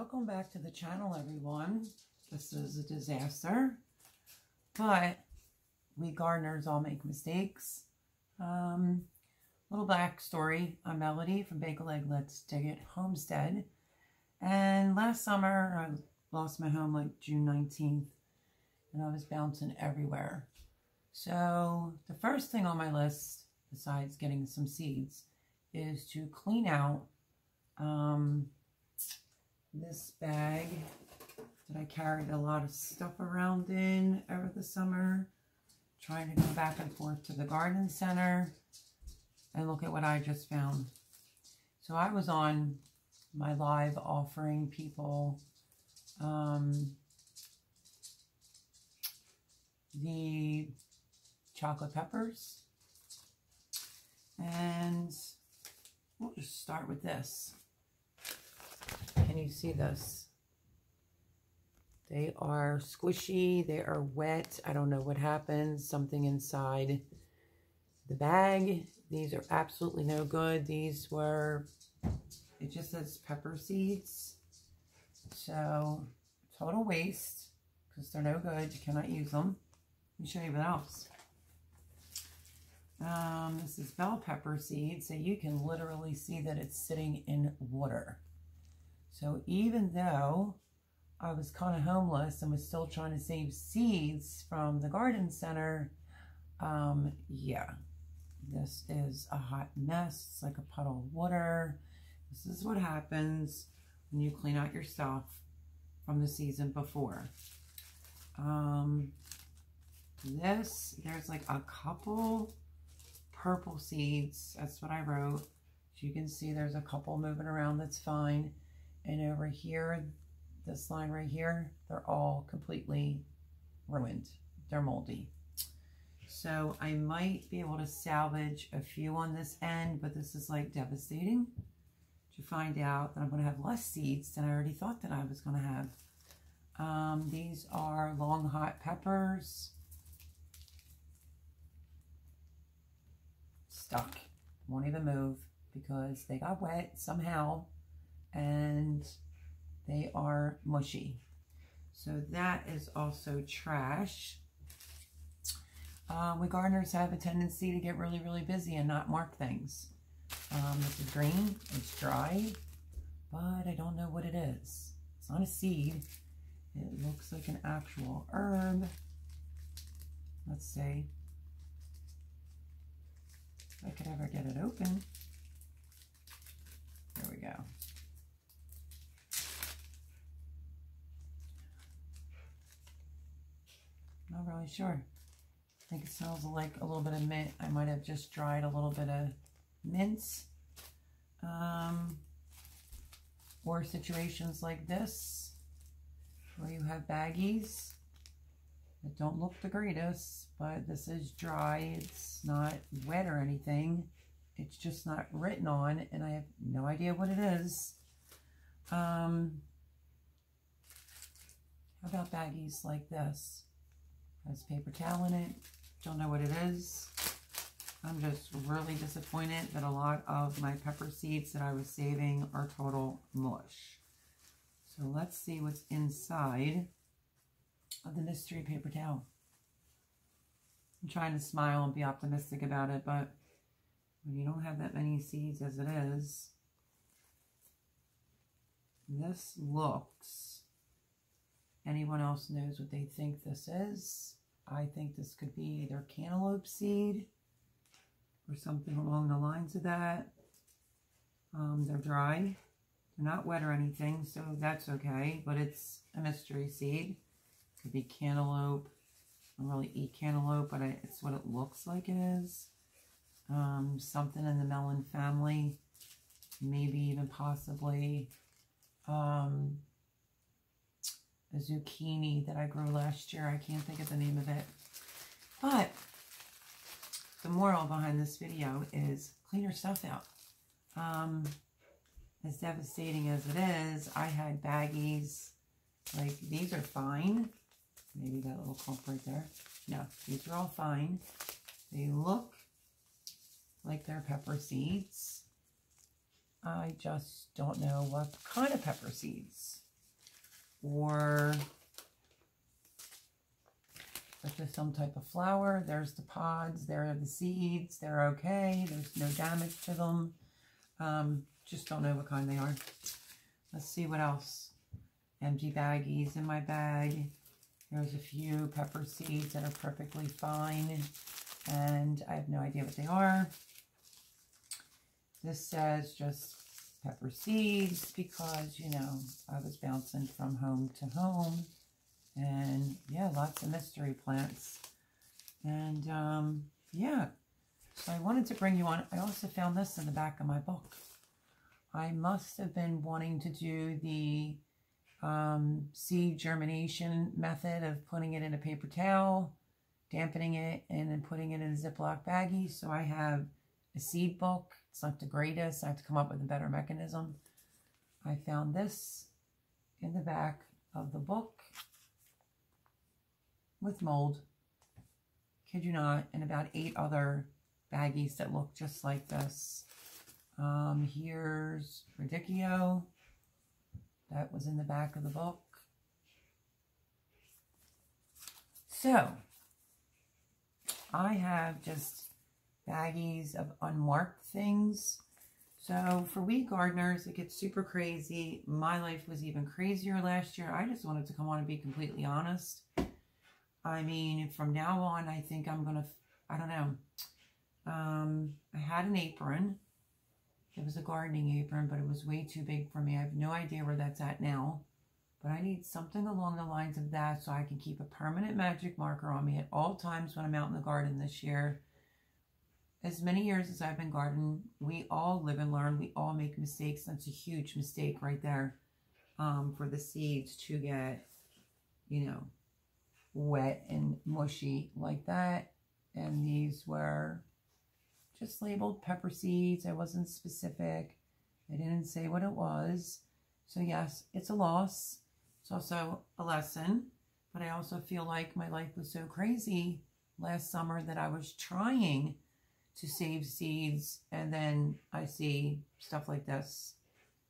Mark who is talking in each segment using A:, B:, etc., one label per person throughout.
A: Welcome back to the channel, everyone. This is a disaster, but we gardeners all make mistakes. Little backstory. I'm Melody from Bagel Egg Let's Dig It Homestead, and last summer I lost my home like June 19th, and I was bouncing everywhere. So the first thing on my list, besides getting some seeds, is to clean out this bag that I carried a lot of stuff around in over the summer, trying to go back and forth to the garden center, and look at what I just found. So I was on my live offering people the chocolate peppers, and we'll just start with this. Can you see this? They are squishy, they are wet. I don't know what happened, something inside the bag. These are absolutely no good. These were, it just says pepper seeds. So total waste because they're no good. You cannot use them. Let me show you what else. This is bell pepper seeds, so you can literally see that it's sitting in water. So even though I was kind of homeless and was still trying to save seeds from the garden center, yeah, this is a hot mess. It's like a puddle of water. This is what happens when you clean out your stuff from the season before. There's like a couple purple seeds. That's what I wrote. As you can see, there's a couple moving around. That's fine. And over here, this line right here, they're all completely ruined. They're moldy. So I might be able to salvage a few on this end, but this is like devastating to find out that I'm going to have less seeds than I already thought that I was going to have. These are long hot peppers. Stuck. Won't even move because they got wet somehow and they are mushy. So that is also trash. We gardeners have a tendency to get really, really busy and not mark things. This is green. It's dry, but I don't know what it is. It's not a seed. It looks like an actual herb. Let's see if I could ever get it open. There we go. Not really sure. I think it smells like a little bit of mint. I might have just dried a little bit of mints. Or situations like this, where you have baggies that don't look the greatest, but this is dry. It's not wet or anything. It's just not written on, and I have no idea what it is. How about baggies like this? Has paper towel in it. Don't know what it is. I'm just really disappointed that a lot of my pepper seeds that I was saving are total mush. So let's see what's inside of the mystery paper towel. I'm trying to smile and be optimistic about it, but when you don't have that many seeds as it is, this looks, anyone else knows what they think this is? I think this could be either cantaloupe seed or something along the lines of that. They're dry. They're not wet or anything, so that's okay, but it's a mystery seed. Could be cantaloupe. I don't really eat cantaloupe, but it's what it looks like it is. Something in the melon family. Maybe even possibly a zucchini that I grew last year. I can't think of the name of it. But the moral behind this video is clean your stuff out. As devastating as it is, I had baggies. Like, these are fine. Maybe that little clump right there. No, these are all fine. They look like they're pepper seeds. I just don't know what kind of pepper seeds. or if there's some type of flower. There's the pods, there are the seeds, they're okay, there's no damage to them. Just don't know what kind they are. Let's see what else. Empty baggies in my bag. There's a few pepper seeds that are perfectly fine, and I have no idea what they are. This says just pepper seeds because, you know, I was bouncing from home to home. And yeah, lots of mystery plants. And yeah, so I wanted to bring you on. I also found this in the back of my book. I must have been wanting to do the seed germination method of putting it in a paper towel, dampening it, and then putting it in a Ziploc baggie. So I have a seed book. It's not the greatest. I have to come up with a better mechanism. I found this in the back of the book with mold, kid you not, and about 8 other baggies that look just like this. Here's Radicchio. That was in the back of the book. So, I have just baggies of unmarked things. So, for we gardeners, it gets super crazy. My life was even crazier last year. I just wanted to come on and be completely honest. I mean, from now on, I think I'm going to, I don't know. I had an apron. It was a gardening apron, but it was way too big for me. I have no idea where that's at now. But I need something along the lines of that so I can keep a permanent magic marker on me at all times when I'm out in the garden this year. As many years as I've been gardening, we all live and learn. We all make mistakes. That's a huge mistake right there, for the seeds to get, you know, wet and mushy like that. And these were just labeled pepper seeds. I wasn't specific. I didn't say what it was. So yes, it's a loss. It's also a lesson. But I also feel like my life was so crazy last summer that I was trying to save seeds, and then I see stuff like this.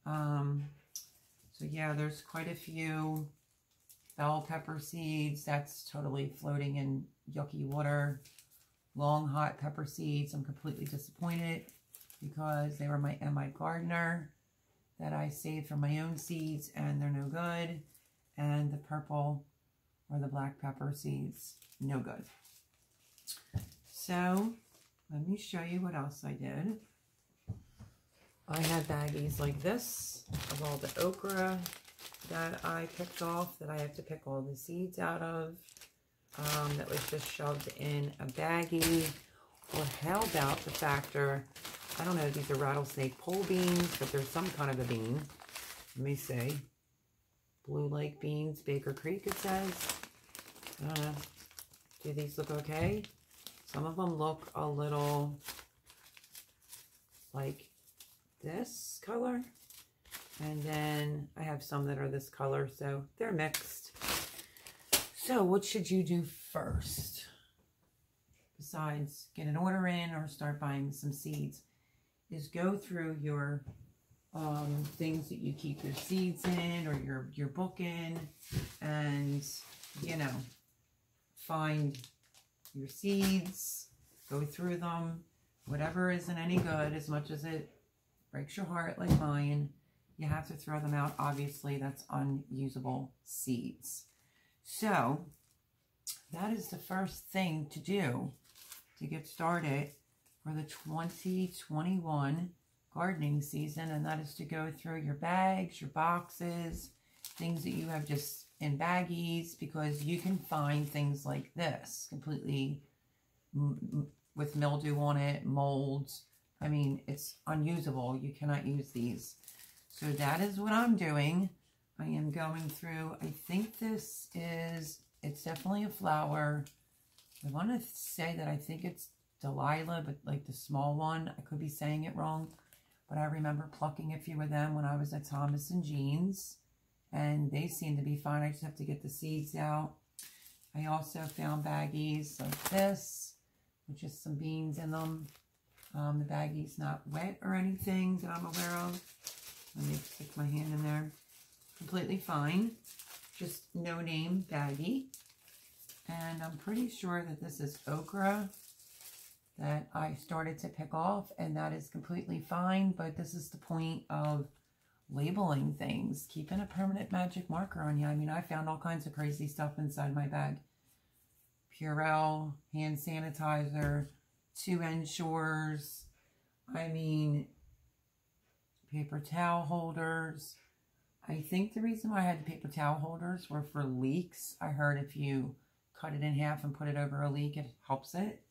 A: So yeah, there's quite a few bell pepper seeds. That's totally floating in yucky water. Long hot pepper seeds. I'm completely disappointed because they were my M.I. Gardener that I saved from my own seeds, and they're no good. And the purple or the black pepper seeds, no good. So let me show you what else I did. I had baggies like this of all the okra that I picked off, that I have to pick all the seeds out of. That was just shoved in a baggie. Or how about the factor, I don't know, these are rattlesnake pole beans, but there's some kind of a bean. Let me see. Blue Lake beans, Baker Creek it says. Do these look okay? Some of them look a little like this color. And then I have some that are this color, so they're mixed. So what should you do first, besides get an order in or start buying some seeds, is go through your things that you keep your seeds in or your book in, and, you know, find your seeds, go through them. Whatever isn't any good, as much as it breaks your heart like mine, you have to throw them out. Obviously, that's unusable seeds. So that is the first thing to do to get started for the 2021 gardening season, and that is to go through your bags, your boxes, things that you have just in baggies, because you can find things like this completely with mildew on it, molds. I mean, it's unusable. You cannot use these. So that is what I'm doing. I am going through, I think this is, it's definitely a flower. I want to say that I think it's Delilah, but like the small one. I could be saying it wrong, but I remember plucking a few of them when I was at Thomas and Jean's, and they seem to be fine. I just have to get the seeds out. I also found baggies like this, with just some beans in them. The baggie's not wet or anything that I'm aware of. Let me stick my hand in there. Completely fine. just no name baggie. And I'm pretty sure that this is okra that I started to pick off, and that is completely fine. But this is the point of labeling things, keeping a permanent magic marker on you. I mean, I found all kinds of crazy stuff inside my bag. Purell, hand sanitizer, 2 Ensures, I mean, paper towel holders. I think the reason why I had the paper towel holders were for leaks. I heard if you cut it in half and put it over a leak, it helps it.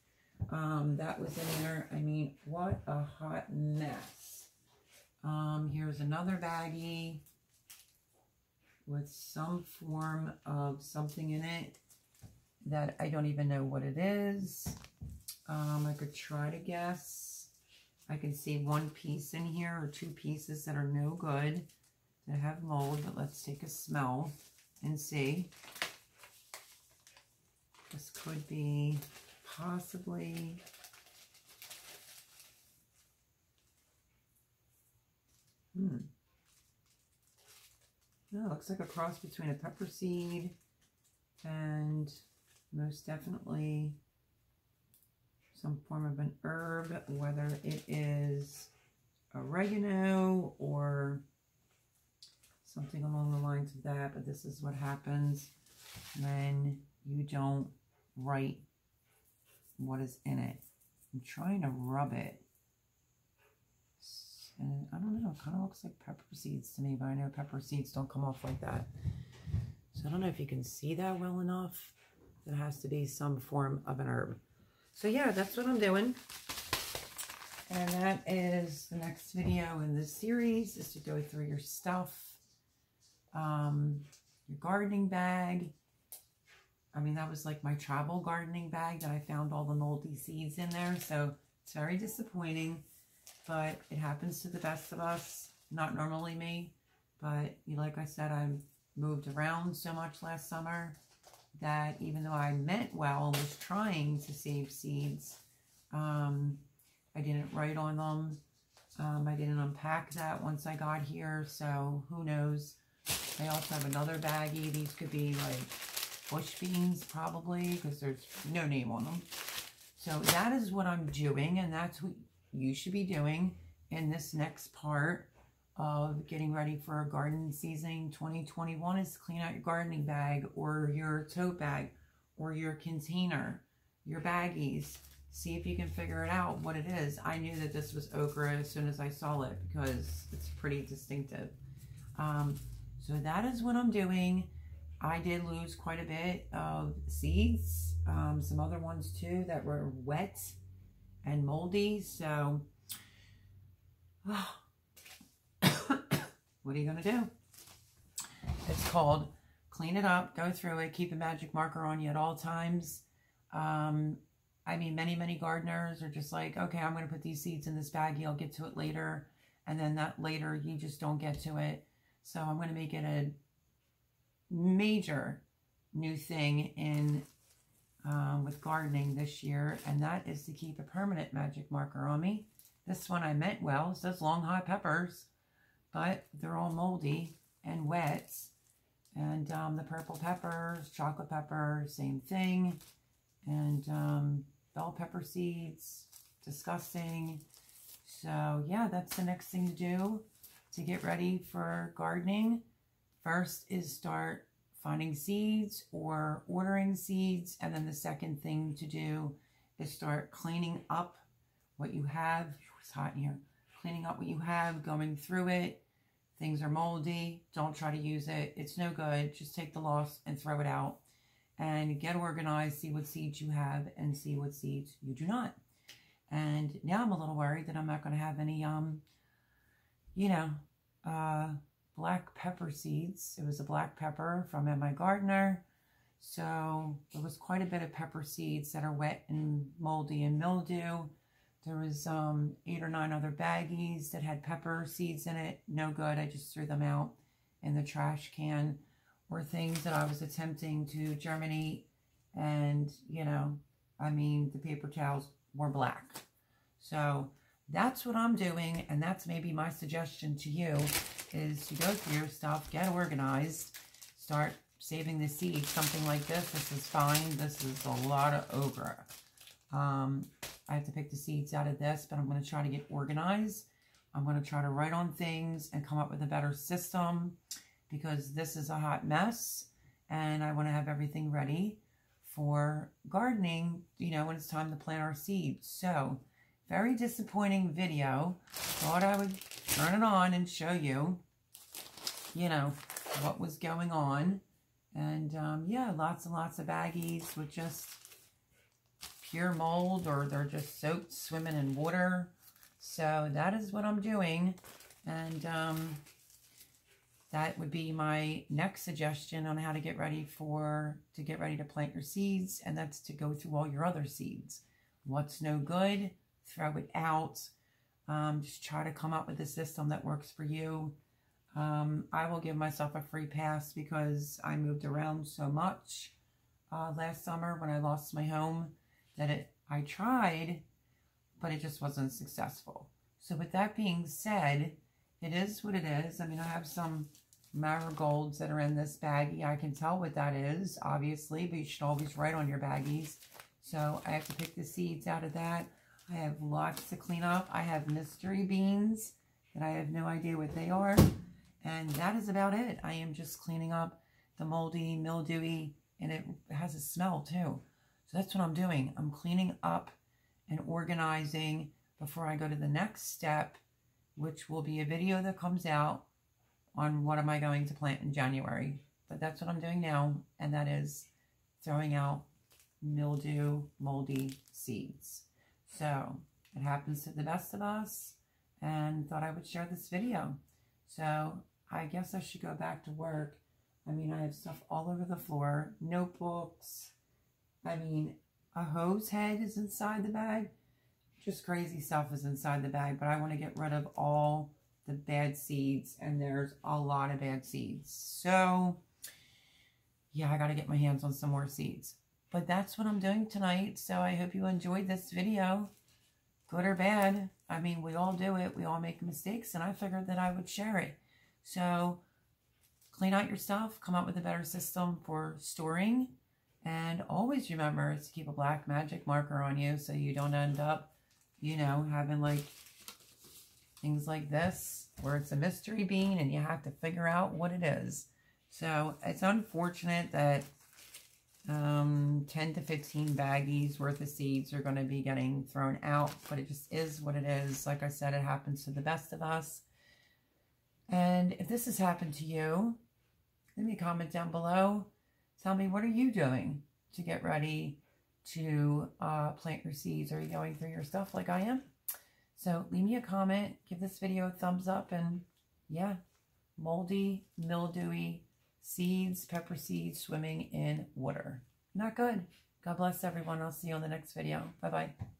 A: That was in there. I mean, what a hot mess. Here's another baggie with some form of something in it that I don't even know what it is. I could try to guess. I can see 1 piece in here or 2 pieces that are no good, that have mold, but let's take a smell and see. This could be possibly no, it looks like a cross between a pepper seed and most definitely some form of an herb, whether it is oregano or something along the lines of that. But this is what happens when you don't write what is in it. I'm trying to rub it, and I don't know, it kind of looks like pepper seeds to me, but I know pepper seeds don't come off like that. So I don't know if you can see that well enough. It has to be some form of an herb. So yeah, that's what I'm doing. And that is the next video in this series, is to go through your stuff, your gardening bag. I mean, that was like my travel gardening bag that I found all the moldy seeds in there. So it's very disappointing, but it happens to the best of us. Not normally me, but like I said, I moved around so much last summer that even though I meant well and was trying to save seeds, I didn't write on them. I didn't unpack that once I got here, so who knows. I also have another baggie. These could be like bush beans probably, because there's no name on them. So that is what I'm doing, and that's what you should be doing in this next part of getting ready for a garden season 2021, is clean out your gardening bag or your tote bag or your container, your baggies. See if you can figure it out what it is. I knew that this was okra as soon as I saw it because it's pretty distinctive. So that is what I'm doing. I did lose quite a bit of seeds, some other ones too that were wet and moldy. So what are you going to do? It's called clean it up, go through it, keep a magic marker on you at all times. I mean, many gardeners are just like, okay, I'm going to put these seeds in this baggie. I'll get to it later. And then that later, you just don't get to it. So I'm going to make it a major new thing in with gardening this year. And that is to keep a permanent magic marker on me. This one I meant well. It says long hot peppers, but they're all moldy and wet. And the purple peppers, chocolate pepper, same thing. And bell pepper seeds, disgusting. So yeah, that's the next thing to do to get ready for gardening. First is start finding seeds or ordering seeds. And then the second thing to do is start cleaning up what you have. It's hot in here. Cleaning up what you have, going through it. Things are moldy. Don't try to use it. It's no good. Just take the loss and throw it out. And get organized, see what seeds you have, and see what seeds you do not. And now I'm a little worried that I'm not going to have any, black pepper seeds. It was a black pepper from my gardener. So there was quite a bit of pepper seeds that are wet and moldy and mildew. There was 8 or 9 other baggies that had pepper seeds in it. No good. I just threw them out in the trash can. Or things that I was attempting to germinate, and the paper towels were black. So that's what I'm doing, and that's maybe my suggestion to you, is to go through your stuff, get organized, start saving the seeds. Something like this is fine. This is a lot of okra. I have to pick the seeds out of this, but I'm going to try to get organized. I'm going to try to write on things and come up with a better system, because this is a hot mess and I want to have everything ready for gardening, you know, when it's time to plant our seeds. So, very disappointing video. Thought I would turn it on and show you, you know, what was going on. And yeah, lots and lots of baggies with just pure mold, or they're just soaked, swimming in water. So that is what I'm doing. And that would be my next suggestion on how to get ready to plant your seeds. And that's to go through all your other seeds. What's no good, throw it out. Just try to come up with a system that works for you. I will give myself a free pass because I moved around so much last summer when I lost my home that I tried, but it just wasn't successful. So with that being said, it is what it is. I mean, I have some marigolds that are in this baggie. I can tell what that is, obviously, but you should always write on your baggies. So I have to pick the seeds out of that. I have lots to clean up. I have mystery beans that I have no idea what they are. And that is about it. I am just cleaning up the moldy, mildewy, and it has a smell too. So that's what I'm doing. I'm cleaning up and organizing before I go to the next step, which will be a video that comes out on what am I going to plant in January. But that's what I'm doing now, and that is throwing out mildew, moldy seeds. So it happens to the best of us, and thought I would share this video. So I guess I should go back to work. I mean, I have stuff all over the floor, notebooks. I mean, a hose head is inside the bag. Just crazy stuff is inside the bag, but I want to get rid of all the bad seeds, and there's a lot of bad seeds. So yeah, I got to get my hands on some more seeds. But that's what I'm doing tonight. So I hope you enjoyed this video, good or bad. I mean, we all do it. We all make mistakes, and I figured that I would share it. So clean out your stuff, come up with a better system for storing, and always remember to keep a black magic marker on you so you don't end up, you know, having like things like this where it's a mystery bean and you have to figure out what it is. So it's unfortunate that 10 to 15 baggies worth of seeds are going to be getting thrown out, but it just is what it is. Like I said, it happens to the best of us. And if this has happened to you, leave me a comment down below. Tell me, what are you doing to get ready to plant your seeds? Are you going through your stuff like I am? So leave me a comment, give this video a thumbs up, and yeah, moldy, mildewy seeds, pepper seeds swimming in water. Not good. God bless everyone. I'll see you on the next video. Bye-bye.